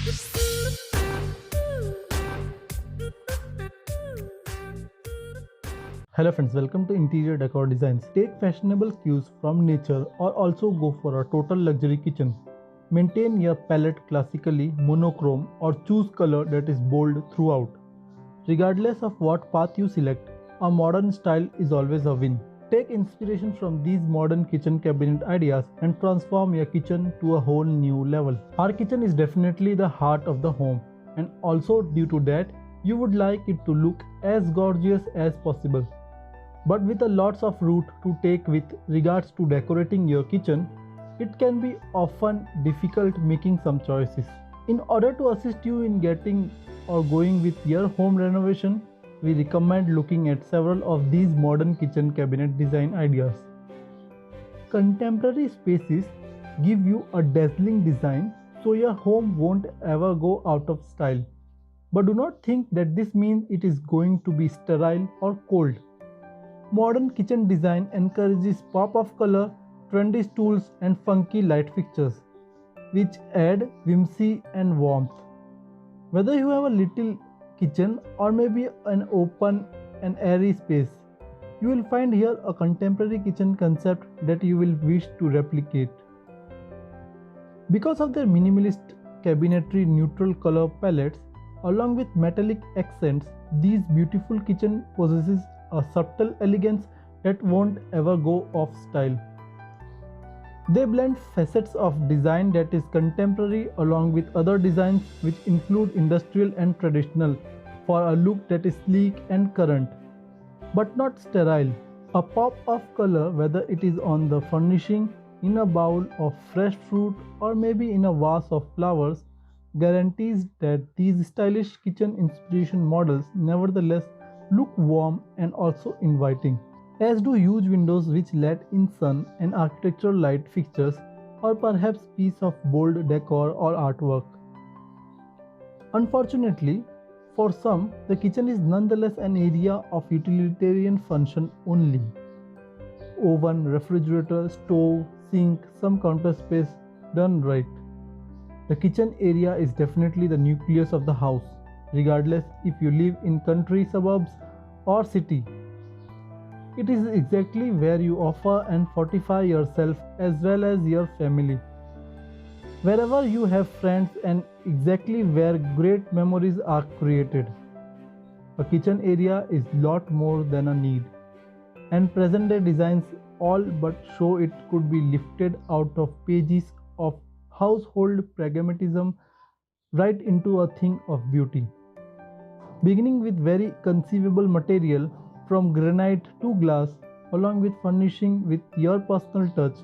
Hello friends, welcome to Interior Decor Designs. Take fashionable cues from nature or also go for a total luxury kitchen. Maintain your palette classically monochrome or choose color that is bold throughout. Regardless of what path you select, a modern style is always a win. Take inspiration from these modern kitchen cabinet ideas and transform your kitchen to a whole new level. Our kitchen is definitely the heart of the home, and also due to that, you would like it to look as gorgeous as possible. But with a lots of route to take with regards to decorating your kitchen, it can be often difficult making some choices. In order to assist you in getting or going with your home renovation, we recommend looking at several of these modern kitchen cabinet design ideas. Contemporary spaces give you a dazzling design so your home won't ever go out of style. But do not think that this means it is going to be sterile or cold. Modern kitchen design encourages pop of color, trendy stools and funky light fixtures, which add whimsy and warmth. Whether you have a little kitchen or maybe an open and airy space, you will find here a contemporary kitchen concept that you will wish to replicate. Because of their minimalist cabinetry neutral color palettes, along with metallic accents, these beautiful kitchen possesses a subtle elegance that won't ever go off style. They blend facets of design that is contemporary along with other designs which include industrial and traditional for a look that is sleek and current, but not sterile. A pop of color, whether it is on the furnishing, in a bowl of fresh fruit, or maybe in a vase of flowers, guarantees that these stylish kitchen inspiration models nevertheless look warm and also inviting, as do huge windows which let in sun and architectural light fixtures, or perhaps piece of bold decor or artwork. Unfortunately, for some, the kitchen is nonetheless an area of utilitarian function only. Oven, refrigerator, stove, sink, some counter space done right. The kitchen area is definitely the nucleus of the house, regardless if you live in country, suburbs, or city. It is exactly where you offer and fortify yourself as well as your family. Wherever you have friends and exactly where great memories are created. A kitchen area is lot more than a need, and present day designs all but show it could be lifted out of pages of household pragmatism right into a thing of beauty. Beginning with very conceivable material from granite to glass, along with furnishing with your personal touch,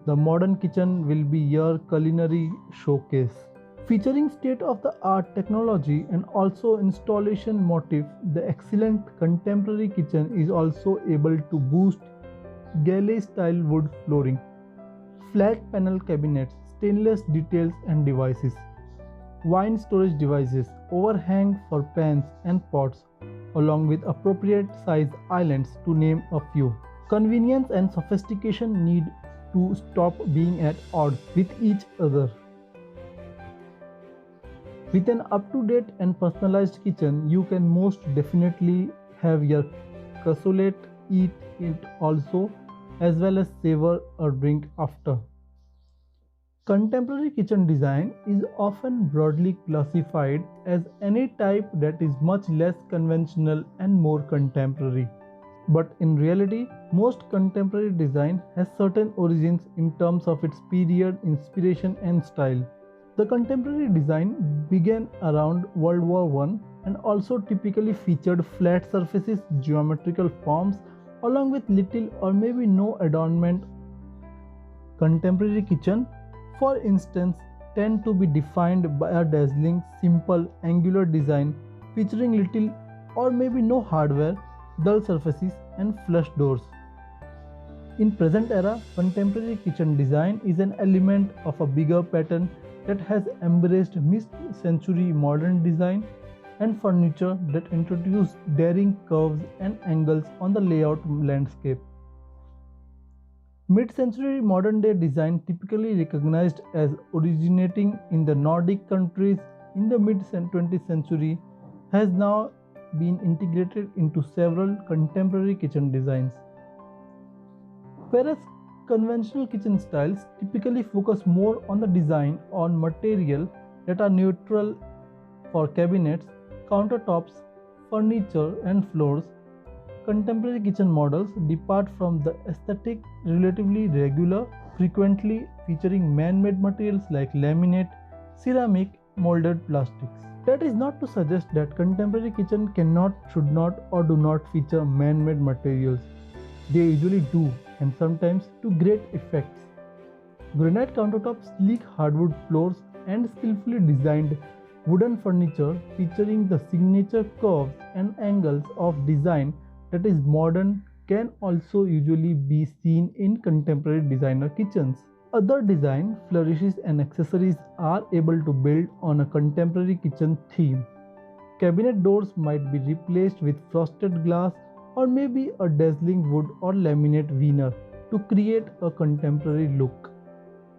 the modern kitchen will be your culinary showcase. Featuring state-of-the-art technology and also installation motif, the excellent contemporary kitchen is also able to boast galley-style wood flooring, flat panel cabinets, stainless details and devices, wine storage devices, overhang for pans and pots, along with appropriate size islands to name a few. Convenience and sophistication need to stop being at odds with each other. With an up-to-date and personalized kitchen, you can most definitely have your cassoulet, eat it also, as well as savor a drink after. Contemporary kitchen design is often broadly classified as any type that is much less conventional and more contemporary. But in reality, most contemporary design has certain origins in terms of its period, inspiration, and style. The contemporary design began around World War I and also typically featured flat surfaces, geometrical forms, along with little or maybe no adornment. Contemporary kitchen, for instance, tend to be defined by a dazzling, simple, angular design featuring little or maybe no hardware, dull surfaces, and flush doors. In present era, contemporary kitchen design is an element of a bigger pattern that has embraced mid-century modern design and furniture that introduce daring curves and angles on the layout landscape. Mid-century modern-day design, typically recognized as originating in the Nordic countries, in the mid 20th century has now been integrated into several contemporary kitchen designs. Whereas conventional kitchen styles typically focus more on the design on material that are neutral for cabinets, countertops, furniture, and floors, contemporary kitchen models depart from the aesthetic relatively regular, frequently featuring man-made materials like laminate, ceramic, molded plastics. That is not to suggest that contemporary kitchen cannot, should not, or do not feature man-made materials. They usually do, and sometimes to great effects. Granite countertops, sleek hardwood floors, and skillfully designed wooden furniture featuring the signature curves and angles of design that is modern can also usually be seen in contemporary designer kitchens. Other design flourishes and accessories are able to build on a contemporary kitchen theme. Cabinet doors might be replaced with frosted glass or maybe a dazzling wood or laminate veneer to create a contemporary look.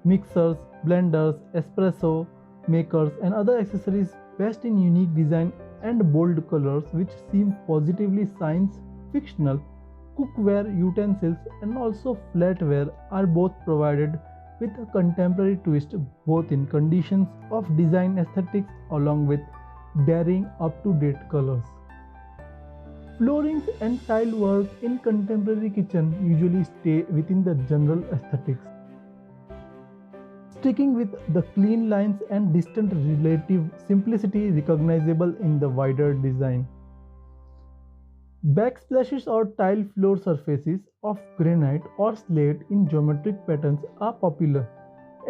Mixers, blenders, espresso makers, and other accessories based in unique design and bold colors which seem positively science fictional. Cookware, utensils, and also flatware are both provided with a contemporary twist both in conditions of design aesthetics along with daring up-to-date colors. Floorings and tile work in contemporary kitchen usually stay within the general aesthetics, sticking with the clean lines and distant relative simplicity recognizable in the wider design. Backsplashes or tile floor surfaces of granite or slate in geometric patterns are popular,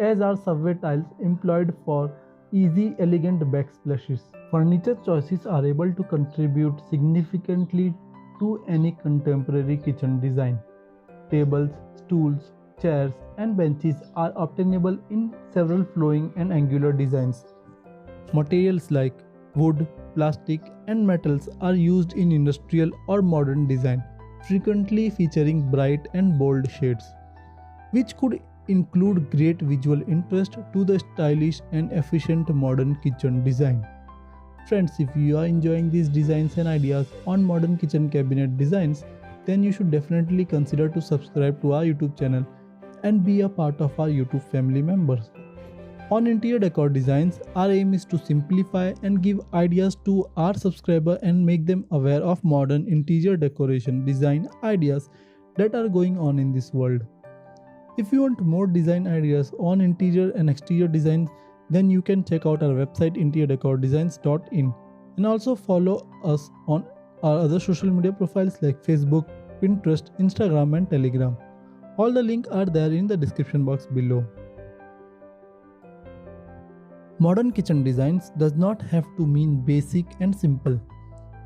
as are subway tiles employed for easy, elegant backsplashes. Furniture choices are able to contribute significantly to any contemporary kitchen design. Tables, stools, chairs, and benches are obtainable in several flowing and angular designs. Materials like wood, plastic, and metals are used in industrial or modern design, frequently featuring bright and bold shades, which could include great visual interest to the stylish and efficient modern kitchen design. Friends, if you are enjoying these designs and ideas on modern kitchen cabinet designs, then you should definitely consider to subscribe to our YouTube channel and be a part of our YouTube family members. On interior decor designs, our aim is to simplify and give ideas to our subscriber and make them aware of modern interior decoration design ideas that are going on in this world. If you want more design ideas on interior and exterior designs, then you can check out our website interiordecordesigns.in and also follow us on our other social media profiles like Facebook, Pinterest, Instagram, and Telegram. All the links are there in the description box below. Modern kitchen designs does not have to mean basic and simple.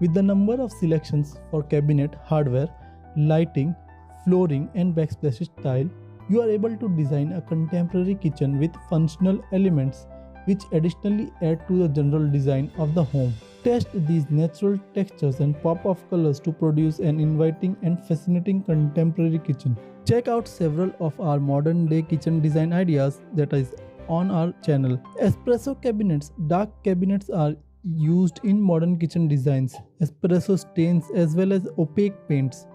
With the number of selections for cabinet, hardware, lighting, flooring, and backsplash tile, you are able to design a contemporary kitchen with functional elements which additionally add to the general design of the home. Test these natural textures and pop of colors to produce an inviting and fascinating contemporary kitchen. Check out several of our modern day kitchen design ideas that is on our channel. Espresso cabinets. Dark cabinets are used in modern kitchen designs. Espresso stains as well as opaque paints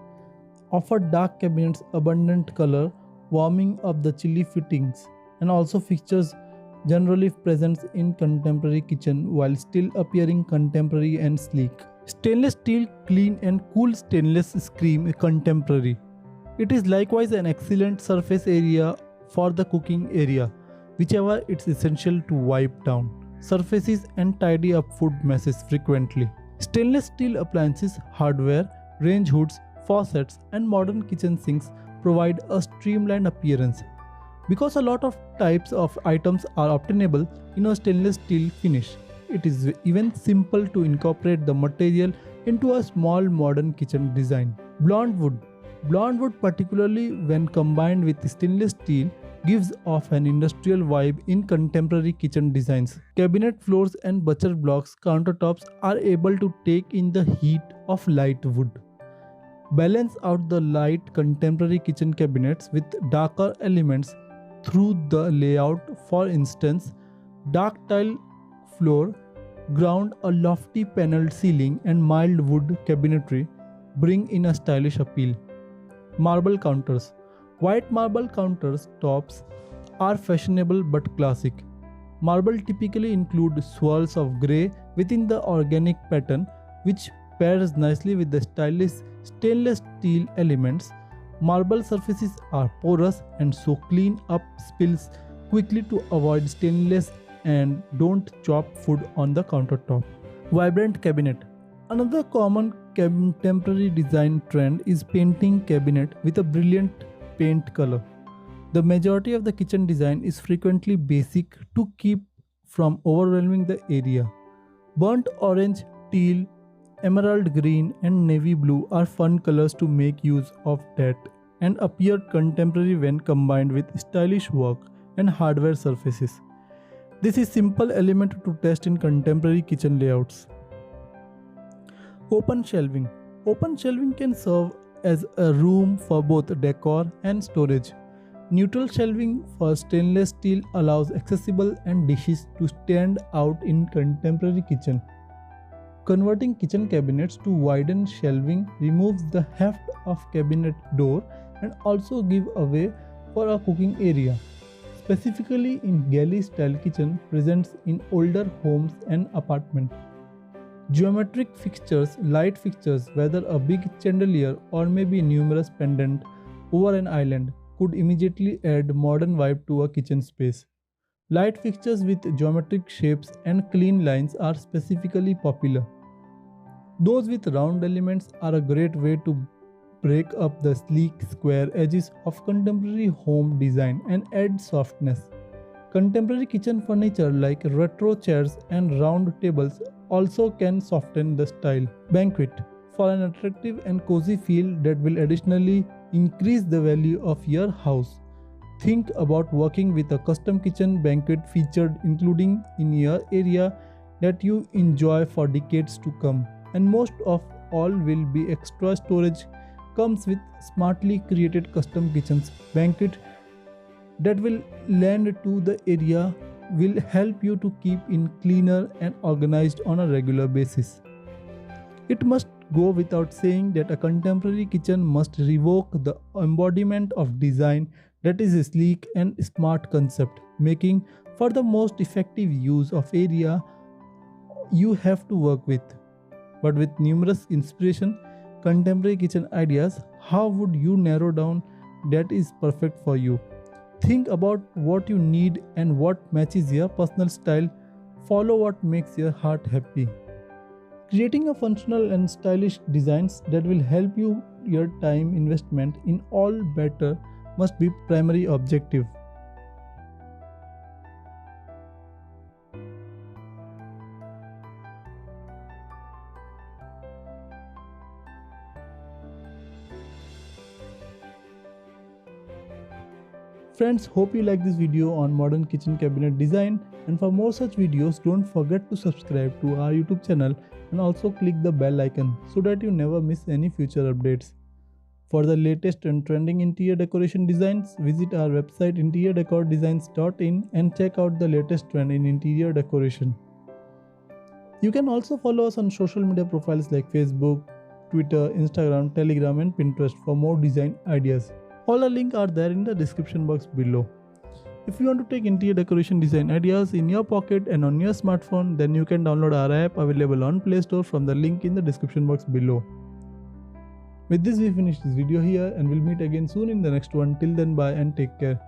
offer dark cabinets abundant color, warming up the chilly fittings, and also fixtures generally present in contemporary kitchen while still appearing contemporary and sleek. Stainless steel clean and cool stainless scream contemporary. It is likewise an excellent surface area for the cooking area, whichever it's essential to wipe down surfaces and tidy up food messes frequently. Stainless steel appliances, hardware, range hoods, faucets, and modern kitchen sinks provide a streamlined appearance. Because a lot of types of items are obtainable in a stainless steel finish, it is even simple to incorporate the material into a small modern kitchen design. Blonde wood. Blonde wood, particularly when combined with stainless steel, gives off an industrial vibe in contemporary kitchen designs. Cabinet floors and butcher blocks countertops are able to take in the heat of light wood. Balance out the light contemporary kitchen cabinets with darker elements through the layout. For instance, dark tile floor ground, a lofty panelled ceiling, and mild wood cabinetry bring in a stylish appeal. Marble counters. White marble counter tops are fashionable but classic. Marble typically include swirls of grey within the organic pattern, which pairs nicely with the stylish stainless steel elements. Marble surfaces are porous and so clean up spills quickly to avoid stainless and don't chop food on the countertop. Vibrant cabinet. Another common contemporary design trend is painting cabinet with a brilliant paint color. The majority of the kitchen design is frequently basic to keep from overwhelming the area. Burnt orange, teal, emerald green, and navy blue are fun colors to make use of that and appear contemporary when combined with stylish work and hardware surfaces. This is simple element to test in contemporary kitchen layouts. Open shelving. Open shelving can serve as a room for both decor and storage. Neutral shelving for stainless steel allows accessible and dishes to stand out in contemporary kitchen. Converting kitchen cabinets to widened shelving removes the heft of cabinet door and also give away for a cooking area. Specifically in galley style kitchen presents in older homes and apartments. Geometric fixtures, light fixtures, whether a big chandelier or maybe numerous pendant over an island, could immediately add modern vibe to a kitchen space. Light fixtures with geometric shapes and clean lines are specifically popular. Those with round elements are a great way to break up the sleek square edges of contemporary home design and add softness. Contemporary kitchen furniture like retro chairs and round tables also can soften the style. Banquet. For an attractive and cozy feel that will additionally increase the value of your house. Think about working with a custom kitchen banquet featured including in your area that you enjoy for decades to come. And most of all will be extra storage comes with smartly created custom kitchens. Banquet that will lend to the area will help you to keep in cleaner and organized on a regular basis. It must go without saying that a contemporary kitchen must revoke the embodiment of design that is a sleek and smart concept, making for the most effective use of area you have to work with. But with numerous inspiration, contemporary kitchen ideas, how would you narrow down that is perfect for you? Think about what you need and what matches your personal style. Follow what makes your heart happy. Creating a functional and stylish designs that will help you your time investment in all better must be primary objective. Friends, hope you like this video on modern kitchen cabinet design, and for more such videos don't forget to subscribe to our YouTube channel and also click the bell icon so that you never miss any future updates. For the latest and trending interior decoration designs, visit our website interiordecordesigns.in and check out the latest trend in interior decoration. You can also follow us on social media profiles like Facebook, Twitter, Instagram, Telegram and Pinterest for more design ideas. All the links are there in the description box below. If you want to take interior decoration design ideas in your pocket and on your smartphone, then you can download our app available on Play Store from the link in the description box below. With this we finish this video here and we'll meet again soon in the next one. Till then, bye and take care.